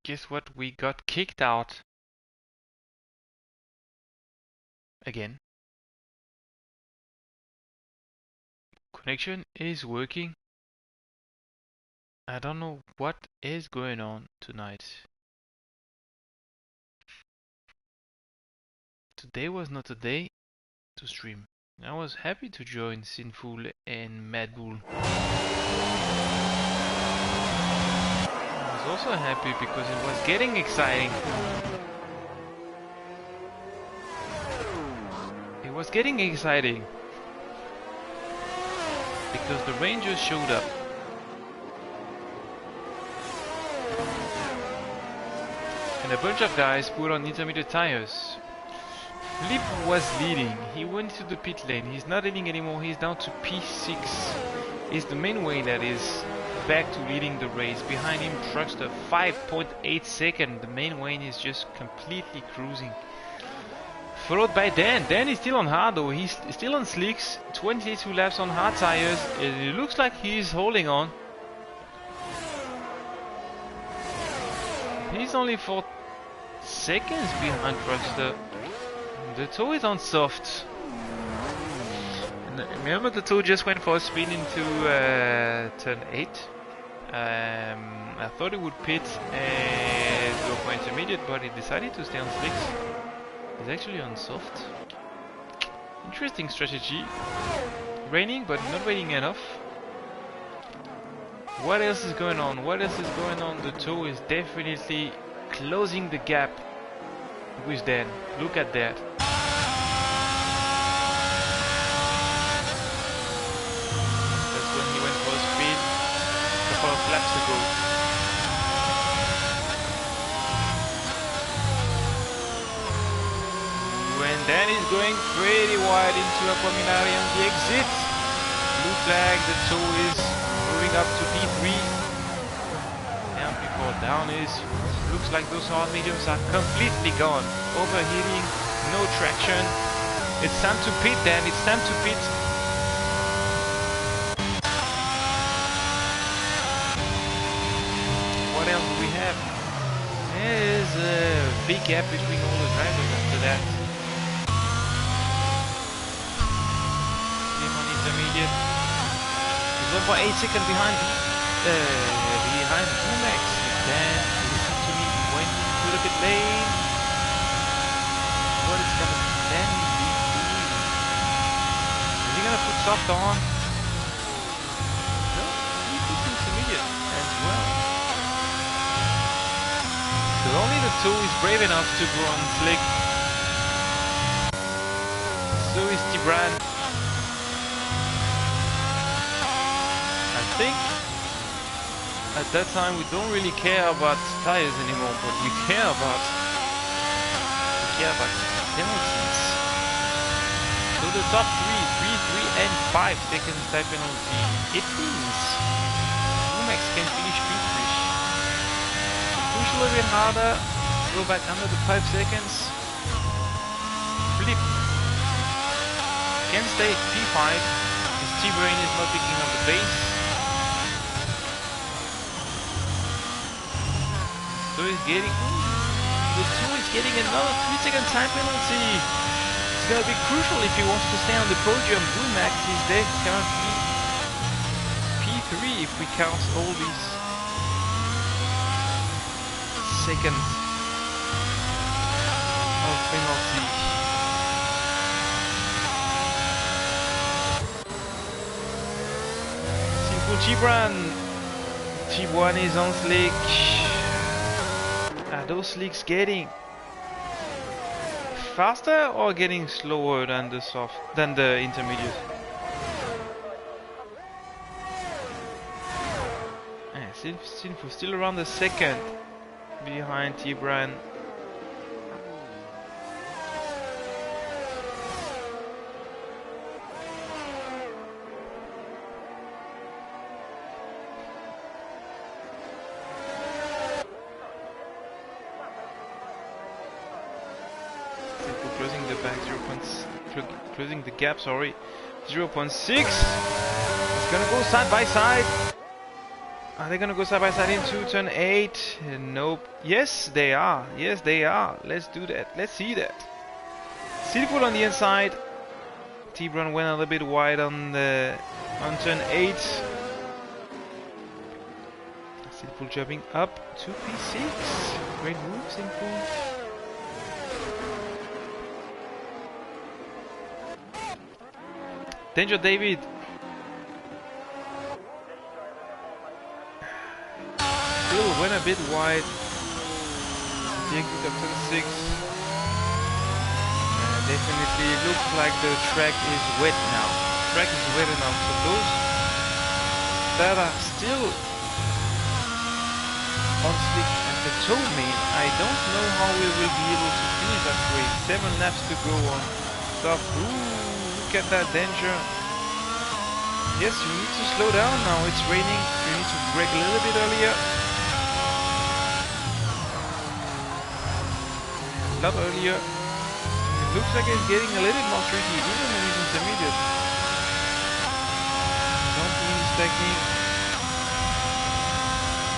guess what? We got kicked out again. Connection is working. I don't know what is going on tonight. Today was not a day to stream. I was happy to join Sinful and Mad Bull. I was also happy because it was getting exciting. It was getting exciting because the Rangers showed up. And a bunch of guys put on intermediate tires. Flip was leading. He went to the pit lane. He's not leading anymore. He's down to P6. Is the main way that is back to leading the race. Behind him, Truckster 5.8 seconds. The main Wayne is just completely cruising. Followed by Dan. Dan is still on hard though. He's still on slicks. 22 laps on hard tires. It looks like he's holding on. He's only 4 seconds behind Truckster. The toe is on soft. And remember, the toe just went for a spin into turn 8. I thought it would pit and go for intermediate, but it decided to stay on slicks. It's actually on soft. Interesting strategy. Raining, but not raining enough. What else is going on? What else is going on? The toe is definitely closing the gap with Dan. Look at that. That's when he went for a spin a couple of laps ago. When Dan is going pretty wide into Aquaminari on the exit. Blue flag, the toe is moving up to P3. And before down is, looks like those hard mediums are completely gone. Overheating, no traction. It's time to pit then, it's time to pit. What else do we have? There's a big gap between all the drivers after that. Him on intermediate. He's over 8 seconds behind Umax. Then listen to me when you look at lane. What is gonna then be doing? Is he gonna put soft on? No, he puts intermediate as well. So only the two is brave enough to go on slick. So is Tibran. I think at that time we don't really care about tires anymore, but we care about penalties. So the top 3 and 5 seconds type penalty. It means Umax can finish P3. Push a little bit harder, go back under the 5 seconds. Flip can stay at P5 because T-Brain is not picking up the pace. So he's getting, the 2 is getting another 3-second time penalty. It's gonna be crucial if he wants to stay on the podium. Umax is there currently P3 if we count all these seconds of penalty. Simple Gibran. T1 is on slick. Are those slicks getting faster or getting slower than the intermediate? Sinful still around the second behind Tibran. Closing the back, closing the gap, sorry, 0.6. It's gonna go side by side. Are they gonna go side by side into turn 8? Nope. Yes, they are. Yes, they are. Let's do that. Let's see that. Silful on the inside. T-Bron went a little bit wide on turn 8. Silful jumping up to P6. Great move, Silful. Danger David. Still went a bit wide. The exit of turn 6. Definitely looks like the track is wet now. The track is wet enough. So those that are still on slick at the toe main, I don't know how we will be able to finish that race. 7 laps to go on top. Ooh, look at that danger. Yes, you need to slow down now. It's raining. You need to brake a little bit earlier. A lot earlier. Looks like it's getting a little bit more tricky, even when he's intermediate. Don't be mistaking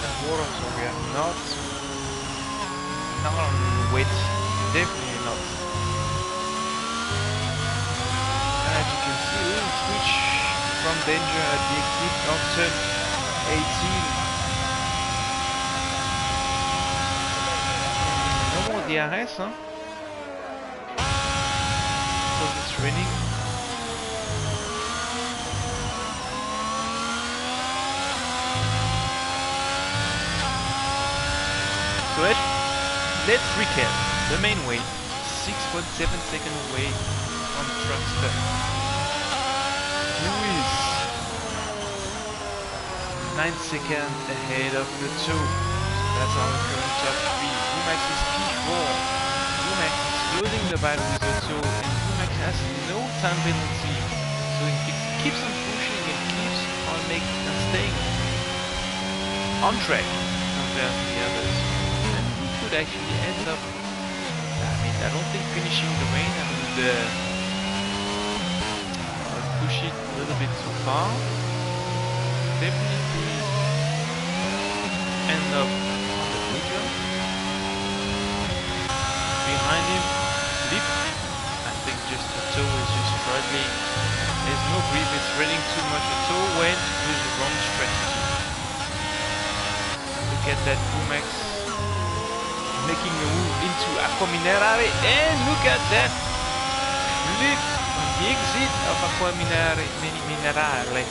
the water, so we are not on wet. Definitely not. As you can see, we switch from danger at the exit of turn 18. No more DRS, huh? It's raining. So let's recap. The main weight, 6.7 seconds away on Truckster. Who is 9 seconds ahead of the 2. That's our current top 3. Wumax is P4. Wumax is closing the battle with the 2. Has no time penalty, so he keeps on pushing and keeps on staying on track compared to the others. And he could actually end up, I don't think finishing the rain. I would push it a little bit too far. Definitely end up on the podium. Behind him, Flip. Just the toe is just struggling. There's no grip, it's raining too much. The toe went with the wrong strategy. Look at that Wumax making a move into Acqua Minerale, and look at that flip on the exit of Acqua Minerale.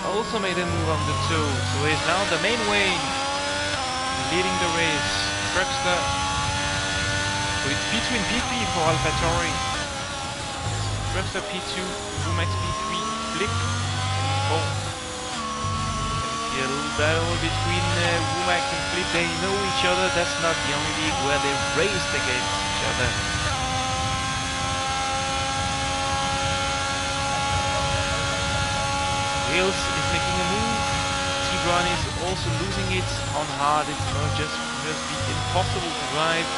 Also made a move on the toe, so he's now the main Wayne leading the race. Truckster. So it's P2 and P3 for AlphaTauri. Truckster P2, Wumax P3, Flip P4. A little battle between Wumax and Flip. They know each other. That's not the only league where they raced against each other. Wales is making a move. T-Bron is also losing it on hard. It's not just be impossible to ride.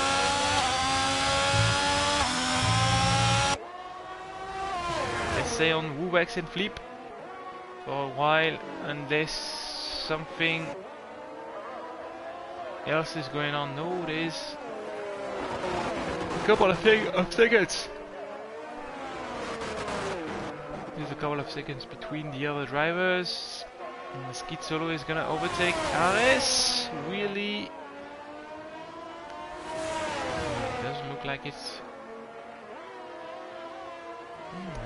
Stay on Wumax and Flip for a while unless something else is going on. No, there's a couple of seconds. There's a couple of seconds between the other drivers. And Skid Solo is gonna overtake Ares. Really? Doesn't look like it's.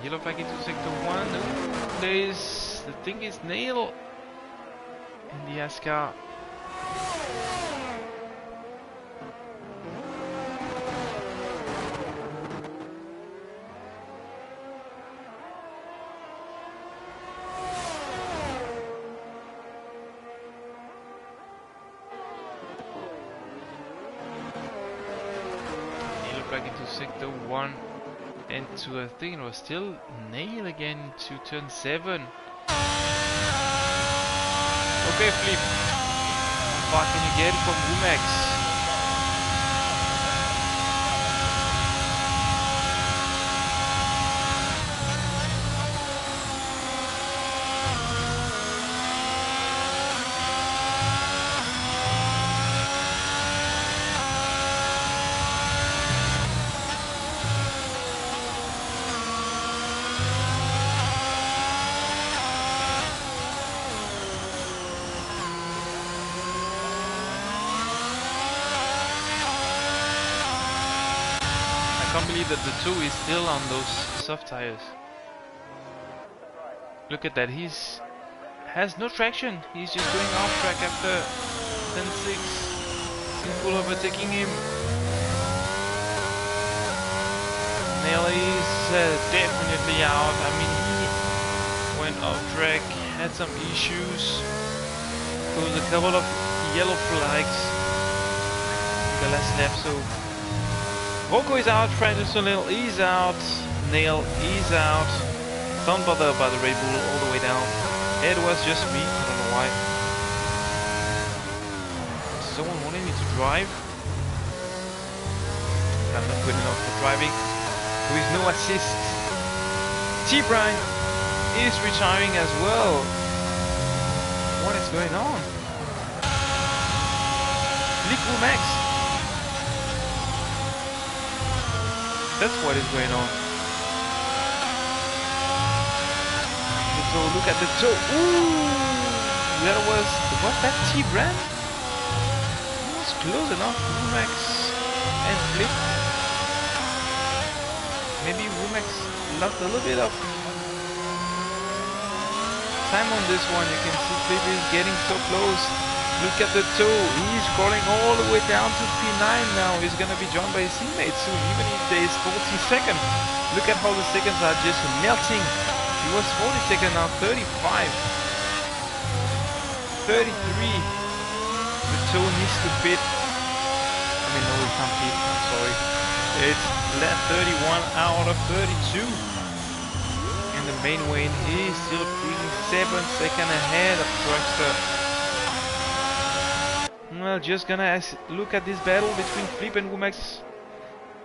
You look like into sector 1. Ooh, there's the thing is Nail in the Ascar. You look like into sector 1. And to I think it was still Nail again to turn 7. Okay, Flip. How far can you get from Wumax? can't believe that the 2 is still on those soft tires. Look at that, he's has no traction. He's just going off track after 10.6. Sinful overtaking him. Nail is definitely out. I mean, he went off track, had some issues. There was a couple of yellow flags in the last lap, so Rocco is out, Fred Solil is out, Nail is out. Don't bother about the Red Bull all the way down. It was just me, I don't know why. Someone wanted me to drive. I'm not good enough for driving. There is no assist. T-Brian is retiring as well. What is going on? Liku Max. That's what is going on. So look at the toe. Ooh, that was that T-Brand? It was close enough. Womax and Flip. Maybe Womax lost a little bit of time on this one. You can see Flip is getting so close. Look at the toe. He's crawling all the way down to P9 now. He's gonna be joined by his teammates soon, even if there is 40 seconds. Look at how the seconds are just melting. He was 40 seconds now, 35, 33. The toe needs to pit. I mean, no, he can't pit, I'm sorry. It's lap 31 out of 32. And the main Wayne is still cruising 7 seconds ahead of Truckster. Well, just gonna look at this battle between Flip and Womax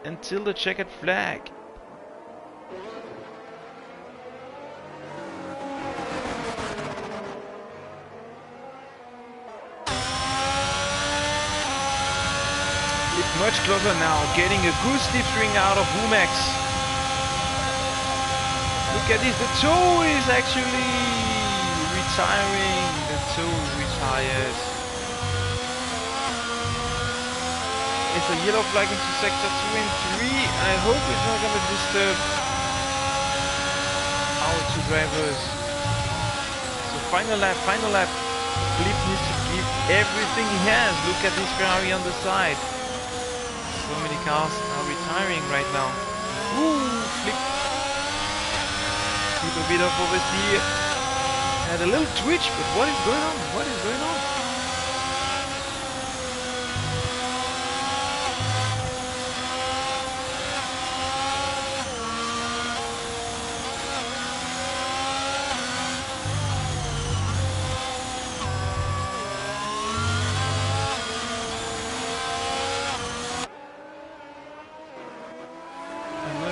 until the checkered flag. Much closer now, getting a good slipstream out of Womax. Look at this, the toe is actually retiring. The toe retired. It's a yellow flag into sector 2 and 3. I hope it's not going to disturb our two drivers. So final lap, final lap. Flip needs to give everything he has. Look at this Ferrari on the side. So many cars are retiring right now. Ooh, Flip. Keep a bit of oversteer. Had a little twitch, but what is going on? What is going on?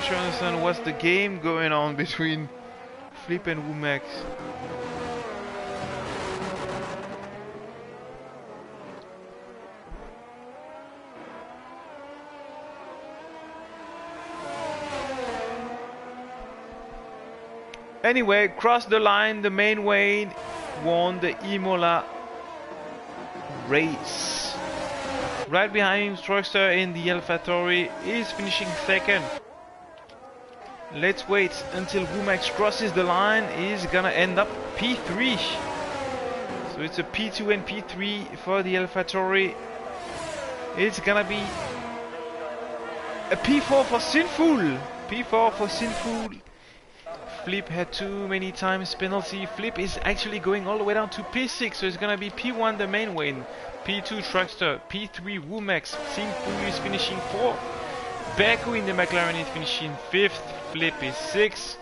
I understand what's the game going on between Flip and Womax. Anyway, cross the line, the main Wayne won the Imola race. Right behind him, Truckster in the AlphaTauri is finishing second. Let's wait until Womax crosses the line. He's gonna end up P3. So it's a P2 and P3 for the AlphaTauri. It's gonna be a P4 for Sinful. P4 for Sinful. Flip had too many times penalty. Flip is actually going all the way down to P6. So it's gonna be P1 the main Wayne, P2 Truckster, P3 Womax. Sinful is finishing 4th. Baku in the McLaren is finishing 5th. Flip is 6th.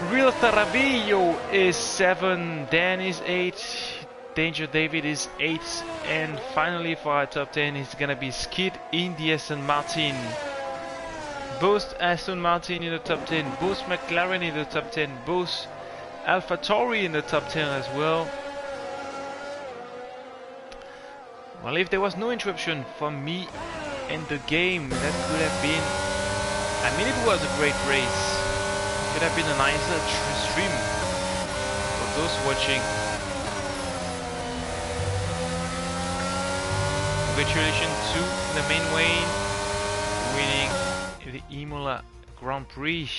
Real Tarabillo is 7. Dan is 8. Danger David is 8. And finally for our top 10 is gonna be Skid in the Aston Martin. Both Aston Martin in the top 10, both McLaren in the top 10, both AlphaTauri in the top 10 as well. Well, if there was no interruption from me and the game, that could have been, I mean, it was a great race. It could have been a nicer stream for those watching. Congratulations to the main Wayne winning to the Imola Grand Prix.